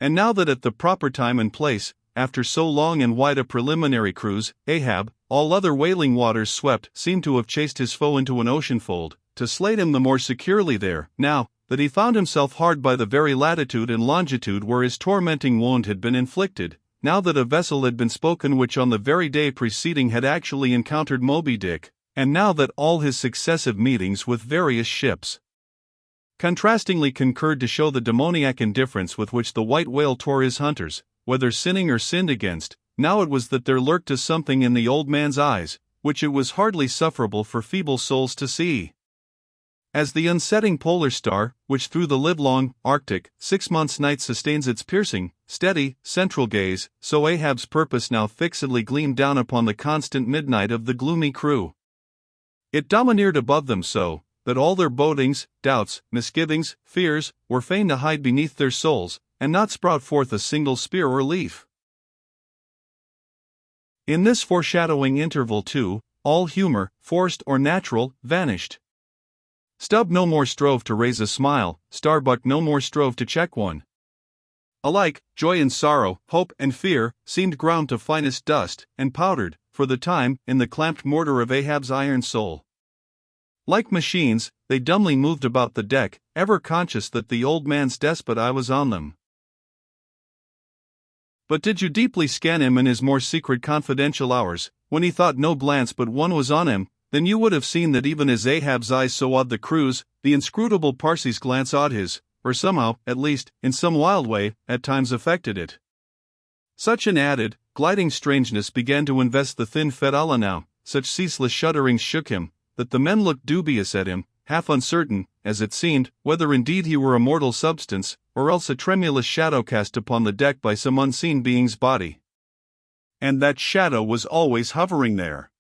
And now that at the proper time and place, after so long and wide a preliminary cruise, Ahab, all other wailing waters swept, seemed to have chased his foe into an ocean fold, to slay him the more securely there, now that he found himself hard by the very latitude and longitude where his tormenting wound had been inflicted, now that a vessel had been spoken which on the very day preceding had actually encountered Moby Dick, and now that all his successive meetings with various ships contrastingly concurred to show the demoniac indifference with which the white whale tore his hunters, whether sinning or sinned against, now it was that there lurked a something in the old man's eyes, which it was hardly sufferable for feeble souls to see. As the unsetting polar star, which through the livelong, Arctic, 6 months' night sustains its piercing, steady, central gaze, so Ahab's purpose now fixedly gleamed down upon the constant midnight of the gloomy crew. It domineered above them so, that all their bodings, doubts, misgivings, fears, were fain to hide beneath their souls, and not sprout forth a single spear or leaf. In this foreshadowing interval too, all humor, forced or natural, vanished. Stubb no more strove to raise a smile, Starbuck no more strove to check one. Alike, joy and sorrow, hope and fear, seemed ground to finest dust, and powdered, for the time, in the clamped mortar of Ahab's iron soul. Like machines, they dumbly moved about the deck, ever conscious that the old man's despot eye was on them. But did you deeply scan him in his more secret confidential hours, when he thought no glance but one was on him, then you would have seen that even as Ahab's eyes so awed the crew's, the inscrutable Parsi's glance awed his, or somehow, at least, in some wild way, at times affected it. Such an added, gliding strangeness began to invest the thin Fedallah now, such ceaseless shudderings shook him, that the men looked dubious at him, half uncertain, as it seemed, whether indeed he were a mortal substance, or else a tremulous shadow cast upon the deck by some unseen being's body. And that shadow was always hovering there.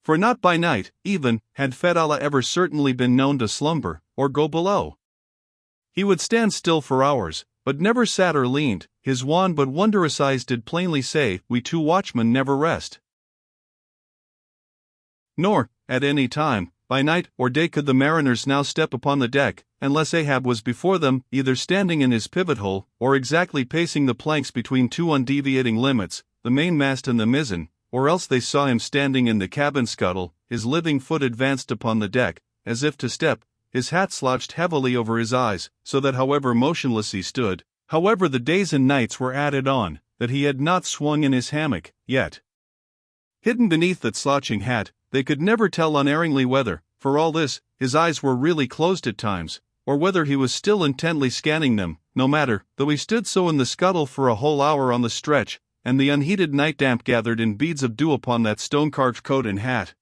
For not by night, even, had Fedallah ever certainly been known to slumber, or go below. He would stand still for hours, but never sat or leaned, his wan but wondrous eyes did plainly say, "We two watchmen never rest." Nor, at any time, by night or day could the mariners now step upon the deck, unless Ahab was before them, either standing in his pivot hole, or exactly pacing the planks between two undeviating limits, the mainmast and the mizzen, or else they saw him standing in the cabin scuttle, his living foot advanced upon the deck, as if to step, his hat slouched heavily over his eyes, so that however motionless he stood, however the days and nights were added on, that he had not swung in his hammock, yet. Hidden beneath that slouching hat, they could never tell unerringly whether, for all this, his eyes were really closed at times, or whether he was still intently scanning them. No matter, though he stood so in the scuttle for a whole hour on the stretch, and the unheated night damp gathered in beads of dew upon that stone-carved coat and hat.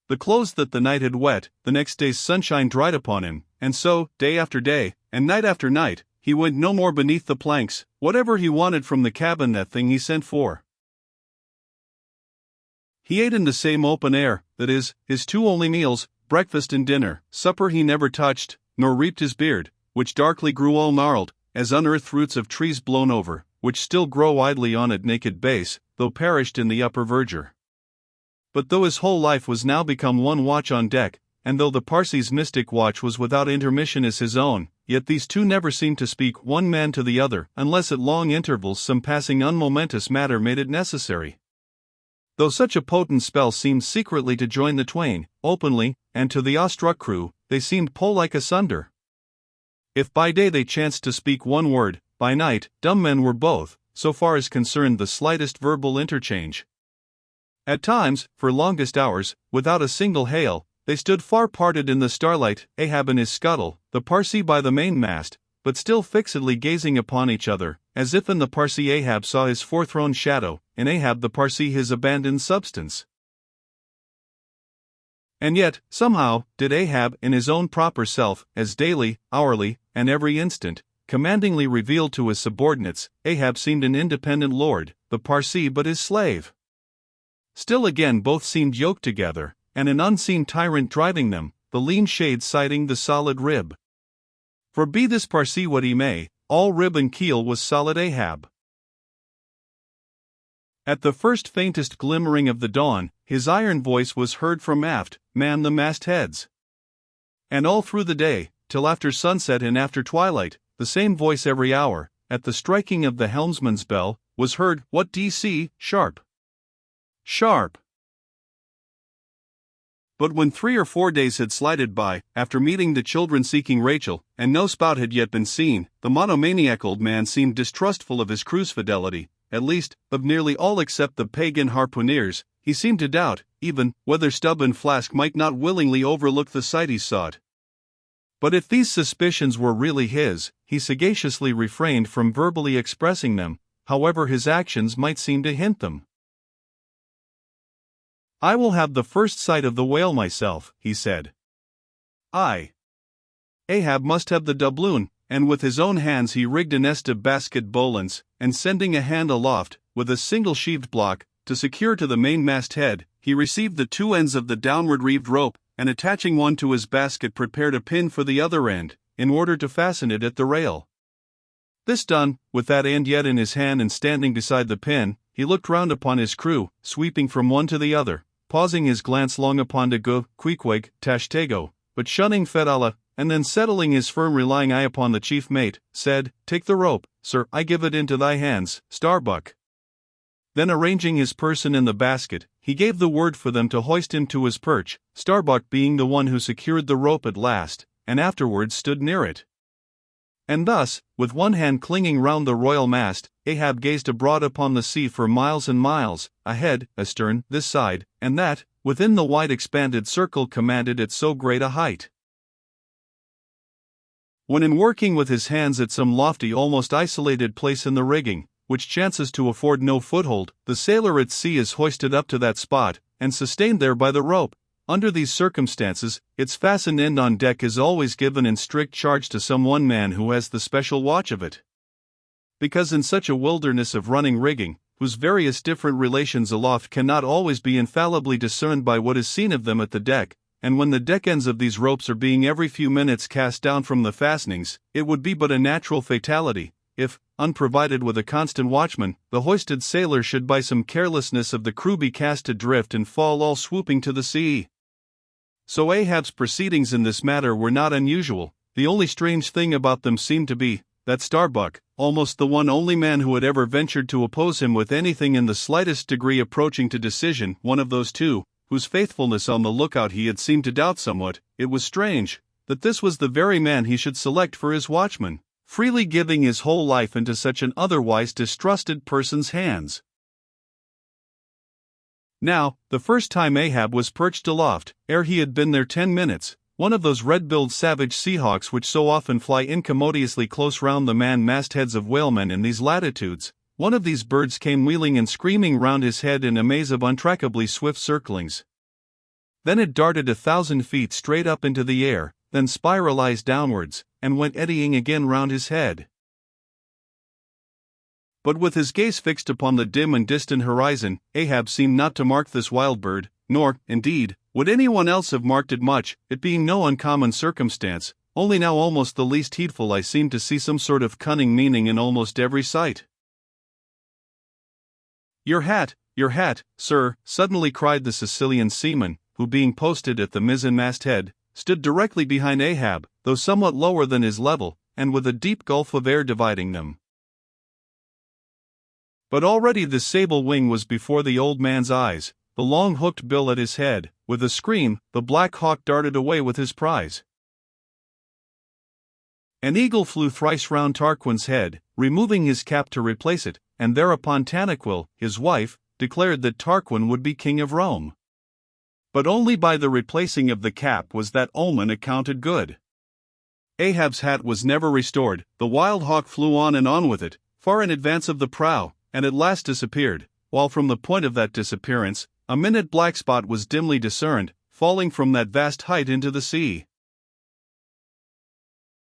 The clothes that the night had wet, the next day's sunshine dried upon him, and so, day after day, and night after night, he went no more beneath the planks. Whatever he wanted from the cabin, that thing he sent for. He ate in the same open air, that is, his two only meals, breakfast and dinner. Supper he never touched, nor reaped his beard, which darkly grew all gnarled, as unearthed roots of trees blown over, which still grow idly on at naked base, though perished in the upper verdure. But though his whole life was now become one watch on deck, and though the Parsi's mystic watch was without intermission as his own, yet these two never seemed to speak one man to the other, unless at long intervals some passing unmomentous matter made it necessary. Though such a potent spell seemed secretly to join the twain, openly, and to the awestruck crew, they seemed pole-like asunder. If by day they chanced to speak one word, by night, dumb men were both, so far as concerned the slightest verbal interchange. At times, for longest hours, without a single hail, they stood far parted in the starlight, Ahab in his scuttle, the Parsi by the mainmast, but still fixedly gazing upon each other, as if in the Parsi Ahab saw his forethrown shadow, in Ahab the Parsi his abandoned substance. And yet, somehow, did Ahab in his own proper self, as daily, hourly, and every instant, commandingly revealed to his subordinates, Ahab seemed an independent lord, the Parsi but his slave. Still again both seemed yoked together, and an unseen tyrant driving them, the lean shade sighting the solid rib. For be this Parsi what he may, all rib and keel was solid Ahab. At the first faintest glimmering of the dawn, his iron voice was heard from aft, "Man the mastheads." And all through the day, till after sunset and after twilight, the same voice every hour, at the striking of the helmsman's bell, was heard, "What d'ye see, sharp? Sharp!" But when 3 or 4 days had slided by, after meeting the children seeking Rachel, and no spout had yet been seen, the monomaniac old man seemed distrustful of his crew's fidelity, at least, of nearly all except the pagan harpooneers. He seemed to doubt, even, whether Stubb and Flask might not willingly overlook the sight he sought. But if these suspicions were really his, he sagaciously refrained from verbally expressing them, however his actions might seem to hint them. "I will have the first sight of the whale myself," he said. Ahab must have the doubloon, and with his own hands he rigged a nest of basket bowlines, and sending a hand aloft, with a single sheaved block, to secure to the mainmast head, he received the 2 ends of the downward reeved rope, and attaching one to his basket prepared a pin for the other end, in order to fasten it at the rail. This done, with that end yet in his hand and standing beside the pin, he looked round upon his crew, sweeping from one to the other, pausing his glance long upon Dago, Queequeg, Tashtego, but shunning Fedallah, and then settling his firm relying eye upon the chief mate, said, "Take the rope, sir, I give it into thy hands, Starbuck." Then arranging his person in the basket, he gave the word for them to hoist him to his perch, Starbuck being the one who secured the rope at last, and afterwards stood near it. And thus, with one hand clinging round the royal mast, Ahab gazed abroad upon the sea for miles and miles, ahead, astern, this side, and that, within the wide expanded circle commanded at so great a height. When in working with his hands at some lofty almost isolated place in the rigging, which chances to afford no foothold, the sailor at sea is hoisted up to that spot, and sustained there by the rope. Under these circumstances, its fastened end on deck is always given in strict charge to some one man who has the special watch of it. Because in such a wilderness of running rigging, whose various different relations aloft cannot always be infallibly discerned by what is seen of them at the deck, and when the deck ends of these ropes are being every few minutes cast down from the fastenings, it would be but a natural fatality, if, unprovided with a constant watchman, the hoisted sailor should by some carelessness of the crew be cast adrift and fall all swooping to the sea. So Ahab's proceedings in this matter were not unusual. The only strange thing about them seemed to be that Starbuck, almost the one only man who had ever ventured to oppose him with anything in the slightest degree approaching to decision, one of those two, whose faithfulness on the lookout he had seemed to doubt somewhat, it was strange that this was the very man he should select for his watchman, freely giving his whole life into such an otherwise distrusted person's hands. Now, the first time Ahab was perched aloft, ere he had been there 10 minutes, one of those red-billed savage seahawks which so often fly incommodiously close round the mastheads of whalemen in these latitudes, one of these birds came wheeling and screaming round his head in a maze of untrackably swift circlings. Then it darted 1,000 feet straight up into the air, then spiralized downwards, and went eddying again round his head. But with his gaze fixed upon the dim and distant horizon, Ahab seemed not to mark this wild bird, nor, indeed, would anyone else have marked it much, it being no uncommon circumstance, only now almost the least heedful I seemed to see some sort of cunning meaning in almost every sight. Your hat, sir," suddenly cried the Sicilian seaman, who being posted at the mizzen-mast head, stood directly behind Ahab, though somewhat lower than his level, and with a deep gulf of air dividing them. But already the sable wing was before the old man's eyes, the long hooked bill at his head. With a scream, the black hawk darted away with his prize. An eagle flew thrice round Tarquin's head, removing his cap to replace it, and thereupon Tanaquil, his wife, declared that Tarquin would be king of Rome. But only by the replacing of the cap was that omen accounted good. Ahab's hat was never restored. The wild hawk flew on and on with it, far in advance of the prow, and at last disappeared, while from the point of that disappearance, a minute black spot was dimly discerned, falling from that vast height into the sea.